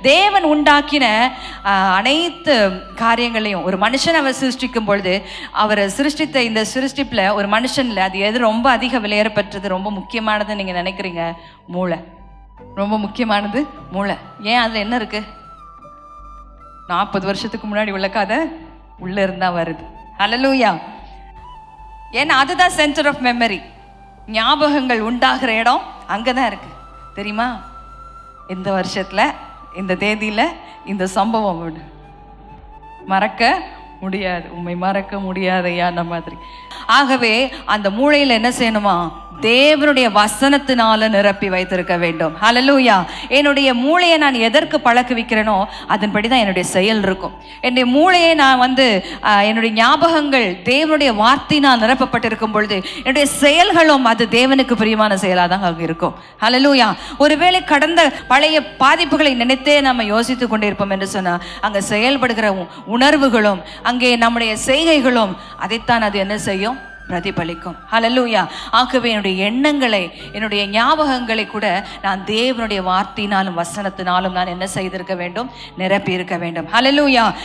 தேவன் உண்டாக்கின அனைத்து காரியங்களையும் ஒரு மனுஷன் அவர் சிருஷ்டிக்கும் பொழுது அவர் சிருஷ்டித்த இந்த சிருஷ்டிப்பில் ஒரு மனுஷனில் அது எது ரொம்ப அதிக விலையேறப்பட்டது, ரொம்ப முக்கியமானது நீங்கள் நினைக்கிறீங்க? மூளை. ரொம்ப முக்கியமானது மூளை. ஏன் அதில் என்ன இருக்கு? 40 வருஷத்துக்கு முன்னாடி உள்ள கதை உள்ள இருந்தா வருது. ஹல்லேலூயா. ஏன்னா அதுதான் சென்டர் ஆஃப் மெமரி. ஞாபகங்கள் உண்டாகிற இடம் அங்கதான் இருக்கு. தெரியுமா? இந்த வருஷத்துல இந்த தேதியில இந்த சம்பவம் மறக்க முடியாது, உண்மை மறக்க முடியாதையா அந்த மாதிரி. ஆகவே அந்த மூளையில என்ன செய்யணுமா? தேவனுடைய வசனத்தினால நிரப்பி வைத்திருக்க வேண்டும். ஹல்லேலூயா. என்னுடைய மூளையை நான் எதற்கு பழக்குவிக்கிறேனோ அதன்படி தான் என்னுடைய செயல் இருக்கும். என்னுடைய மூளையை நான் என்னுடைய ஞாபகங்கள் தேவனுடைய வார்த்தையினால் நிரப்பப்பட்டிருக்கும் பொழுது என்னுடைய செயல்களும் அது தேவனுக்கு பிரியமான செயலாக தான் அங்கே இருக்கும். ஹல்லேலூயா. ஒருவேளை கடந்த பழைய பாதிப்புகளை நினைத்தே நம்ம யோசித்து கொண்டிருப்போம் என்று சொன்னால் அங்கே செயல்படுகிற உணர்வுகளும் அங்கே நம்முடைய செய்கைகளும் அதைத்தான் அது என்ன செய்யும்? பிரதிபலிக்கும். ஹல்லேலூயா. ஆகவே என்னுடைய எண்ணங்களை, என்னுடைய ஞாபகங்களை கூட நான் தேவனுடைய வார்த்தையினாலும் வசனத்தினாலும் நான் என்ன செய்திருக்க வேண்டும்? நிரப்பி இருக்க வேண்டும். ஹல்லேலூயா.